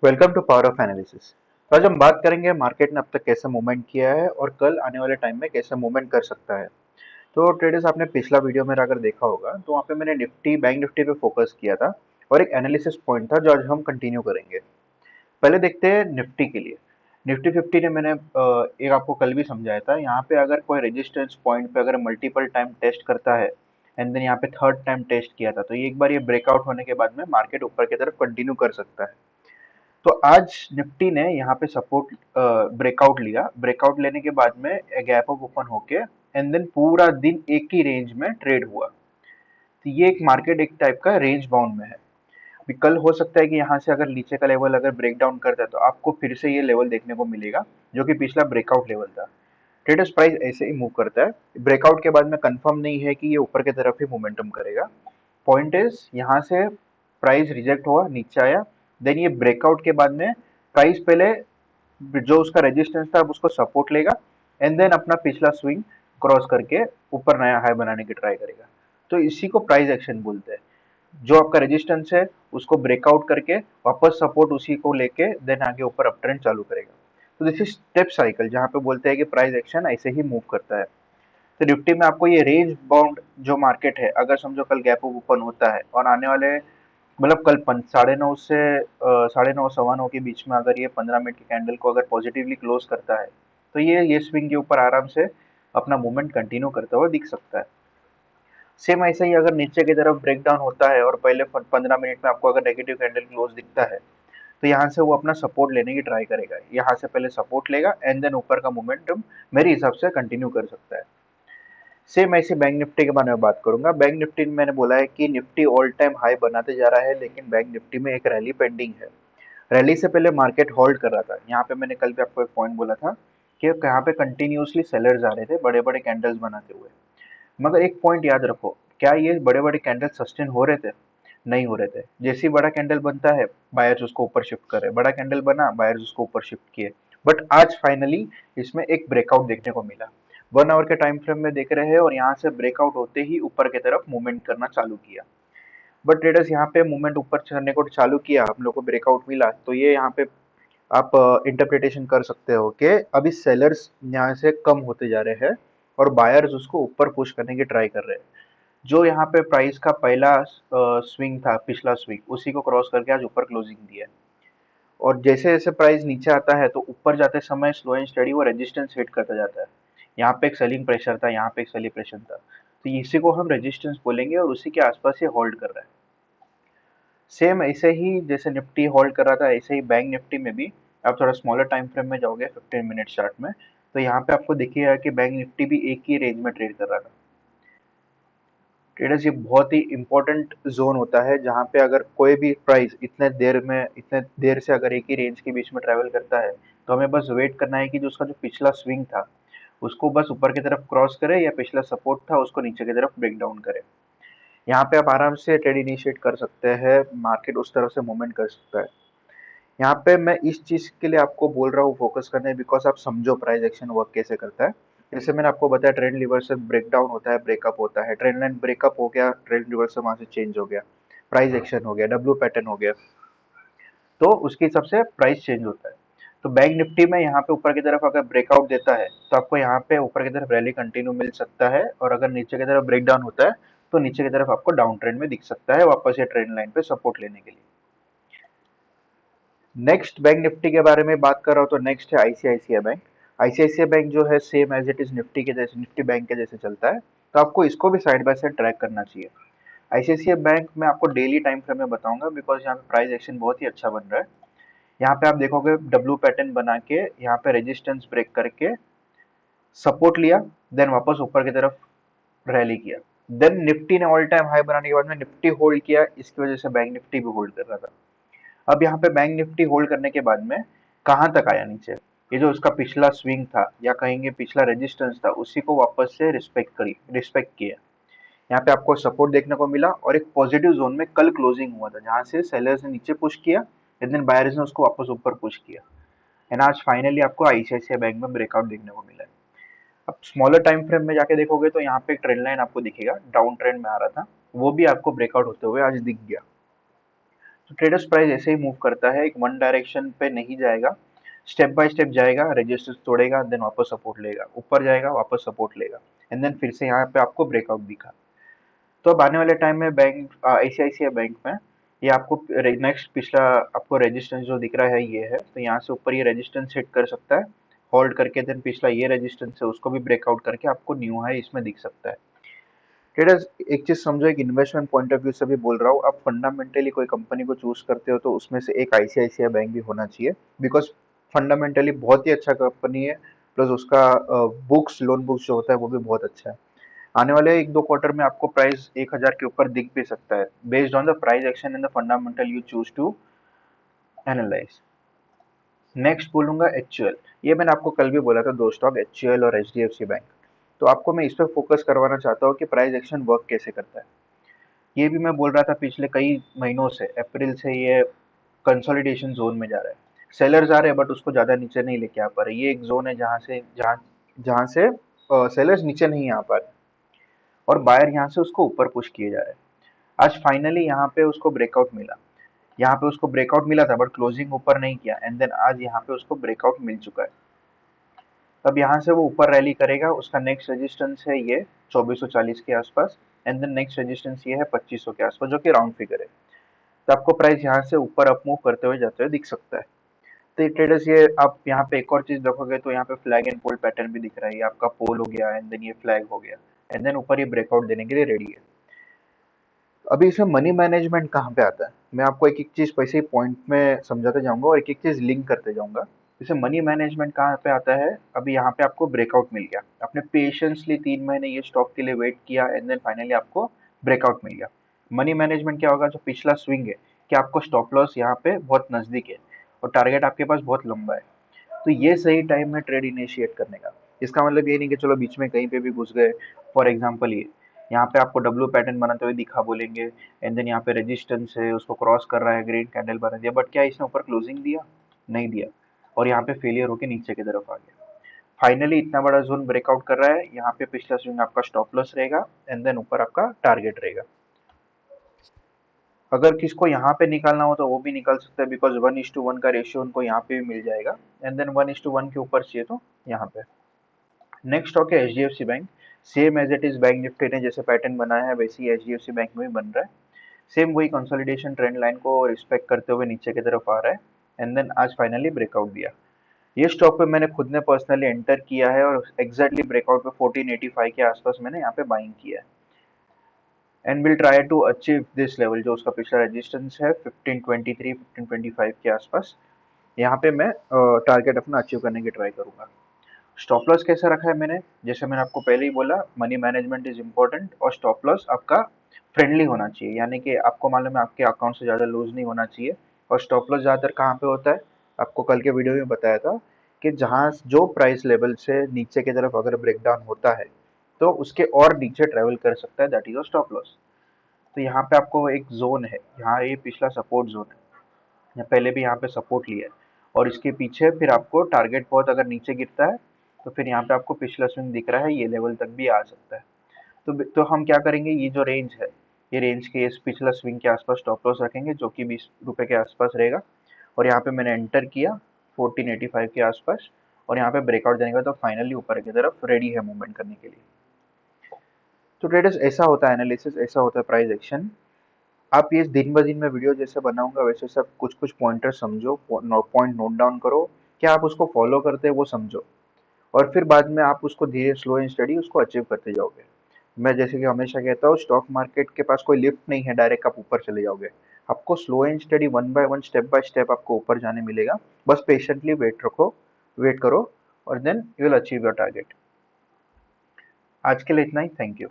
Welcome to power of analysis. तो आज हम बात करेंगे मार्केट ने अब तक कैसे मूवमेंट किया है और कल आने वाले टाइम में कैसे मूवमेंट कर सकता है। तो ट्रेडर्स, आपने पिछला वीडियो मेरा अगर देखा होगा तो वहाँ पे मैंने निफ्टी बैंक निफ्टी पे फोकस किया था और एक एनालिसिस पॉइंट था जो आज हम कंटिन्यू करेंगे। पहले देखते हैं निफ्टी के लिए। निफ्टी फिफ्टी ने मैंने एक आपको कल भी समझाया था, यहाँ पे अगर कोई रेजिस्टेंस पॉइंट पे अगर मल्टीपल टाइम टेस्ट करता है एंड देन यहाँ पे थर्ड टाइम टेस्ट किया था, तो ये एक बार ये ब्रेकआउट होने के बाद में मार्केट ऊपर की तरफ कंटिन्यू कर सकता है। तो आज निफ्टी ने यहाँ पे सपोर्ट ब्रेकआउट लिया। ब्रेकआउट लेने के बाद में गैप अप ओपन होके एंड देन पूरा दिन एक ही रेंज में ट्रेड हुआ। तो ये एक मार्केट एक टाइप का रेंज बाउंड में है। अभी कल हो सकता है कि यहाँ से अगर नीचे का लेवल अगर ब्रेक डाउन करता है तो आपको फिर से ये लेवल देखने को मिलेगा जो कि पिछला ब्रेकआउट लेवल था। ट्रेडर्स, प्राइस ऐसे ही मूव करता है। ब्रेकआउट के बाद में कंफर्म नहीं है कि ये ऊपर की तरफ ही मोमेंटम करेगा। पॉइंट इज, यहाँ से प्राइस रिजेक्ट हुआ, नीचे आया, देन ये ब्रेकआउट के बाद में प्राइस पहले जो उसका रेजिस्टेंस था अब उसको सपोर्ट लेगा एंड देन अपना पिछला स्विंग क्रॉस करके ऊपर नया हाई बनाने की ट्राई करेगा। तो इसी को प्राइस एक्शन बोलते हैं। जो आपका रेजिस्टेंस है उसको ब्रेकआउट करके वापस सपोर्ट उसी को लेके देन आगे ऊपर अप ट्रेंड चालू करेगा। तो दिस इज स्टेप साइकिल जहाँ पे बोलते हैं कि प्राइस एक्शन ऐसे ही मूव करता है। तो निफ्टी में आपको ये रेंज बाउंड जो मार्केट है, अगर समझो कल गैप अप ओपन होता है और आने वाले मतलब कल 9:30 से 9:30 9:15 के बीच में अगर ये 15 मिनट की कैंडल को अगर पॉजिटिवली क्लोज करता है तो ये स्विंग के ऊपर आराम से अपना मूवमेंट कंटिन्यू करता हुआ दिख सकता है। सेम ऐसे ही अगर नीचे की तरफ ब्रेक डाउन होता है और पहले 15 मिनट में आपको अगर नेगेटिव कैंडल क्लोज दिखता है तो यहाँ से वो अपना सपोर्ट लेने की ट्राई करेगा। यहाँ से पहले सपोर्ट लेगा एंड देन ऊपर का मोमेंटम मेरे हिसाब से कंटिन्यू कर सकता है। सेम ऐसे बैंक निफ्टी के बारे में बात करूंगा। बैंक निफ्टी में मैंने बोला है कि निफ्टी ऑल टाइम हाई बनाते जा रहा है, लेकिन बैंक निफ्टी में एक रैली पेंडिंग है। रैली से पहले मार्केट होल्ड कर रहा था। यहाँ पे मैंने कल भी आपको एक पॉइंट बोला था कि यहाँ पे कंटिन्यूसली सेलर्स आ रहे थे बड़े बड़े कैंडल्स बनाते हुए। मगर एक पॉइंट याद रखो, क्या ये बड़े बड़े कैंडल सस्टेन हो रहे थे? नहीं हो रहे थे। जैसे ही बड़ा कैंडल बनता है बायर्स उसको ऊपर शिफ्ट कर रहे, बड़ा कैंडल बना बायर्स उसको ऊपर शिफ्ट किए। बट आज फाइनली इसमें एक ब्रेकआउट देखने को मिला। 1 आवर के टाइम फ्रेम में देख रहे हैं और यहाँ से ब्रेकआउट होते ही ऊपर की तरफ मूवमेंट करना चालू किया। बट ट्रेडर्स, यहाँ पे मूवमेंट ऊपर चढ़ने को चालू किया, हम लोग को ब्रेकआउट मिला, तो ये यहाँ पे आप इंटरप्रिटेशन कर सकते हो कि अभी सेलर्स यहाँ से कम होते जा रहे हैं और बायर्स उसको ऊपर पुश करने की ट्राई कर रहे हैं। जो यहाँ पे प्राइस का पहला स्विंग था, पिछला स्विंग, उसी को क्रॉस करके आज ऊपर क्लोजिंग दिया है। और जैसे जैसे प्राइस नीचे आता है तो ऊपर जाते समय स्लो एंड स्टडी वो रेजिस्टेंस हिट करता जाता है। यहाँ पे एक सेलिंग प्रेशर था, यहाँ पे एक सेलिंग प्रेशर था, तो इसी को हम रेजिस्टेंस बोलेंगे और उसी के आसपास ये होल्ड कर रहा है। सेम ऐसे ही जैसे निफ्टी होल्ड कर रहा था ऐसे ही बैंक निफ्टी में भी आप थोड़ा स्मॉलर टाइम फ्रेम में जाओगे 15 मिनट चार्ट में, तो यहाँ पे आपको दिखेगा कि बैंक निफ्टी भी एक ही रेंज में ट्रेड कर रहा था। ट्रेडर्स, ये बहुत ही इंपॉर्टेंट जोन होता है जहाँ पे अगर कोई भी प्राइस इतने देर से अगर एक ही रेंज के बीच में ट्रेवल करता है तो हमें बस वेट करना है कि जो उसका जो पिछला स्विंग था उसको बस ऊपर की तरफ क्रॉस करे या पिछला सपोर्ट था उसको नीचे की तरफ ब्रेक डाउन करे। यहाँ पे आप आराम से ट्रेड इनिशिएट कर सकते हैं, मार्केट उस तरफ से मूवमेंट कर सकता है। यहाँ पे मैं इस चीज के लिए आपको बोल रहा हूँ फोकस करने, बिकॉज आप समझो प्राइस एक्शन वर्क कैसे करता है। जैसे मैंने आपको बताया, ट्रेंड रिवर्सल ब्रेक डाउन होता है, ब्रेकअप होता है, ट्रेंड लाइन ब्रेकअप हो गया, ट्रेंड रिवर्सल वहां से चेंज हो गया, प्राइस एक्शन हो गया, डब्ल्यू पैटर्न हो गया, तो उसके हिसाब से प्राइस चेंज होता है। तो बैंक निफ्टी में यहाँ पे ऊपर की तरफ अगर ब्रेकआउट देता है तो आपको यहाँ पे ऊपर की तरफ रैली कंटिन्यू मिल सकता है, और अगर नीचे की तरफ ब्रेक डाउन होता है तो नीचे की तरफ आपको डाउन ट्रेंड में दिख सकता है वापस ये ट्रेंड लाइन पे सपोर्ट लेने के लिए। नेक्स्ट बैंक निफ्टी के बारे में बात कर रहा हूँ तो नेक्स्ट है आईसीआईसीआई बैंक। आईसीआईसीआई बैंक जो है same as it is Nifty के जैसे, निफ्टी बैंक के जैसे चलता है, तो आपको इसको भी साइड बाय साइड ट्रैक करना चाहिए। आईसीआईसीआई बैंक में आपको डेली टाइम फ्रेम में बताऊंगा बिकॉज यहाँ पे प्राइस एक्शन बहुत ही अच्छा बन रहा है। यहाँ पे आप देखोगे डब्ल्यू पैटर्न बना के यहाँ पे रेजिस्टेंस ब्रेक करके सपोर्ट लिया, देन वापस ऊपर की तरफ रैली किया, देन निफ्टी ने ऑल टाइम हाई बनाने के बाद में निफ्टी होल्ड किया, इसकी वजह से बैंक निफ्टी भी होल्ड कर रहा था। अब यहाँ पे बैंक निफ्टी होल्ड करने के बाद में कहाँ तक आया नीचे, ये जो उसका पिछला स्विंग था या कहेंगे पिछला रेजिस्टेंस था उसी को वापस से रिस्पेक्ट किया। यहाँ पे आपको सपोर्ट देखने को मिला और एक पॉजिटिव जोन में कल क्लोजिंग हुआ था जहां से सेलर्स ने नीचे पुश किया, देन बायर्स ने उसको वापस ऊपर पुश किया, एंड आज फाइनली आपको आईसीआईसीआई बैंक में ब्रेकआउट देखने को मिला है। अब स्मॉलर टाइम फ्रेम में जाके देखोगे तो यहाँ पे एक ट्रेंड लाइन आपको दिखेगा, डाउन ट्रेंड में आ रहा था, वो भी आपको ब्रेकआउट होते हुए आज दिख गया। तो ट्रेडर्स प्राइस ऐसे ही मूव करता है, एक वन डायरेक्शन पे नहीं जाएगा, स्टेप बाय स्टेप जाएगा, रेजिस्टेंस तोड़ेगा, देन वापस सपोर्ट लेगा, ऊपर जाएगा, वापस सपोर्ट लेगा, एंड देन फिर से यहाँ पे आपको ब्रेकआउट दिखा। तो अब आने वाले टाइम में बैंक आईसीआईसीआई बैंक में ये आपको नेक्स्ट पिछला आपको रेजिस्टेंस जो दिख रहा है ये है, तो यहाँ से ऊपर ये रेजिस्टेंस हिट कर सकता है, होल्ड करके देन पिछला ये रेजिस्टेंस है उसको भी ब्रेकआउट करके आपको न्यू हाई इसमें दिख सकता है। ट्रेडर्स एक चीज समझो, एक इन्वेस्टमेंट पॉइंट ऑफ व्यू से भी बोल रहा हूँ, आप फंडामेंटली कोई कंपनी को चूज करते हो तो उसमें से एक आईसीआईसीआई बैंक भी होना चाहिए, बिकॉज फंडामेंटली बहुत ही अच्छा कंपनी है, प्लस उसका बुक्स लोन बुक्स जो होता है वो भी बहुत अच्छा है। आने वाले एक दो क्वार्टर में आपको प्राइस 1000 के ऊपर दिख भी सकता है, based on the price action and the fundamental you choose to analyse. Next बोलूंगा एचयूएल। ये मैंने आपको कल भी बोला था, दो स्टॉक एचयूएल और एचडीएफसी बैंक। तो आपको मैं इस पर फोकस करवाना चाहता हूँ कि प्राइस एक्शन वर्क कैसे करता है। ये भी मैं बोल रहा था पिछले कई महीनों से, अप्रैल से ये कंसोलिडेशन जोन में जा रहा है, सेलर्स आ रहे हैं बट उसको ज्यादा नीचे नहीं लेके आ पा रहे। ये एक जोन है जहाँ से सेलर्स नीचे नहीं आ पा रहे और बायर यहाँ से उसको ऊपर पुश किए जा रहे हैं। आज फाइनली यहाँ पे उसको ब्रेकआउट मिला, यहाँ पे उसको ब्रेकआउट मिला था बट क्लोजिंग ऊपर नहीं किया, एंड देन आज यहाँ पे उसको ब्रेकआउट मिल चुका है। तब यहाँ से वो ऊपर रैली करेगा, उसका नेक्स्ट रेजिस्टेंस है ये 2440 के आसपास, एंड देन नेक्स्ट रेजिस्टेंस ये है 2500 के आसपास, जो कि राउंड फिगर है। तो आपको प्राइस यहाँ से ऊपर अप मूव करते हुए जाते हुए दिख सकता है। तो ये ट्रेडर्स, ये आप यहाँ पे एक और चीज देखोगे तो यहाँ पे फ्लैग एंड पोल पैटर्न भी दिख रहा है, ये आपका पोल हो गया एंड देन ये फ्लैग हो गया, एंड देन ऊपर ये ब्रेकआउट देने के लिए रेडी है। अभी इसमें मनी मैनेजमेंट कहाँ पे आता है, मैं आपको एक एक चीज वैसे ही पॉइंट में समझाते जाऊंगा और एक एक चीज लिंक करते जाऊंगा। जैसे मनी मैनेजमेंट कहाँ पे आता है, अभी यहाँ पे आपको ब्रेकआउट मिल गया, आपने पेशेंसली 3 महीने ये स्टॉक के लिए वेट किया एंड देन फाइनली आपको ब्रेकआउट मिल गया। मनी मैनेजमेंट क्या होगा, जो पिछला स्विंग है कि आपको स्टॉप लॉस यहाँ पे बहुत नजदीक है और टारगेट आपके पास बहुत लंबा है, तो ये सही टाइम है ट्रेड इनिशिएट करने का। इसका मतलब ये नहीं कि चलो बीच में कहीं पे भी घुस गए। फॉर एग्जांपल ये यहाँ पे आपको डब्ल्यू पैटर्न बनाते हुए दिखा बोलेंगे, एंड देन यहाँ पे रेजिस्टेंस है उसको क्रॉस कर रहा है, ग्रीन कैंडल बना दिया, बट क्या इसने ऊपर क्लोजिंग दिया, नहीं दिया, और यहाँ पे फेलियर होकर नीचे की तरफ आ गया। फाइनली इतना बड़ा जोन ब्रेकआउट कर रहा है, यहाँ पे पिछला स्विंग आपका स्टॉप लॉस रहेगा एंड देन ऊपर आपका टारगेट रहेगा। अगर किसको यहाँ पे निकालना हो तो वो भी निकाल सकता है, बिकॉज 1:1 का रेशियो उनको यहाँ पे भी मिल जाएगा, एंड देन 1:1 के ऊपर चाहिए तो यहाँ पे। नेक्स्ट स्टॉक है HDFC bank. Same as it is bank Nifty ने जैसे पैटर्न बनाया है वैसे ही एचडीएफसी बैंक में भी बन रहा है। सेम वही कंसोलिडेशन ट्रेंड लाइन को रिस्पेक्ट करते हुए नीचे की तरफ आ रहा है, एंड देन आज फाइनली ब्रेकआउट दिया। ये स्टॉक पे मैंने खुद ने पर्सनली एंटर किया है और एग्जैक्टली ब्रेकआउट पे 1485 के आसपास मैंने यहाँ पे बाइंग किया है, and will try to achieve this level जो उसका पिछला रेजिस्टेंस है 1523 1525 के आसपास। यहाँ पे मैं टारगेट अपना अचीव करने की ट्राई करूंगा। स्टॉप लॉस कैसा रखा है मैंने, जैसे मैंने आपको पहले ही बोला, मनी मैनेजमेंट इज इम्पोर्टेंट और स्टॉप लॉस आपका फ्रेंडली होना चाहिए, यानी कि आपको मालूम है आपके अकाउंट से ज़्यादा लूज नहीं होना चाहिए। और स्टॉप लॉस ज़्यादातर कहाँ पे होता है, आपको कल के वीडियो में बताया था कि जहाँ जो प्राइस लेवल से नीचे की तरफ अगर ब्रेकडाउन होता है तो उसके और नीचे ट्रेवल कर सकता है, that is a stop loss. तो यहाँ पे आपको एक जोन है, यहाँ ये पिछला सपोर्ट जोन है, या पहले भी यहाँ पे सपोर्ट लिया है, और इसके पीछे फिर आपको टारगेट बहुत अगर नीचे गिरता है तो फिर यहाँ पे आपको पिछला स्विंग दिख रहा है, ये लेवल तक भी आ सकता है। तो हम क्या करेंगे, ये जो रेंज है, ये रेंज के इस पिछला स्विंग के आसपास स्टॉप लॉस रखेंगे जो कि 20 रुपए के आसपास रहेगा, और यहाँ पे मैंने एंटर किया 1485 के आसपास, और यहाँ पे ब्रेकआउट देने के बाद तो फाइनली ऊपर की तरफ रेडी है मूवमेंट करने के लिए। तो ट्रेडर्स ऐसा होता है एनालिसिस, ऐसा होता है प्राइस एक्शन। आप ये दिन ब दिन में वीडियो जैसे बनाऊंगा वैसे सब कुछ कुछ पॉइंटर समझो, पॉइंट नोट डाउन करो, क्या आप उसको फॉलो करते हैं वो समझो, और फिर बाद में आप उसको धीरे स्लो एंड स्टडी उसको अचीव करते जाओगे। मैं जैसे कि हमेशा कहता हूँ, स्टॉक मार्केट के पास कोई लिफ्ट नहीं है डायरेक्ट आप ऊपर चले जाओगे, आपको slow and study one by step आपको ऊपर जाने मिलेगा। बस पेशेंटली वेट रखो, वेट करो, और then you will achieve your target. आज के लिए इतना ही, थैंक यू।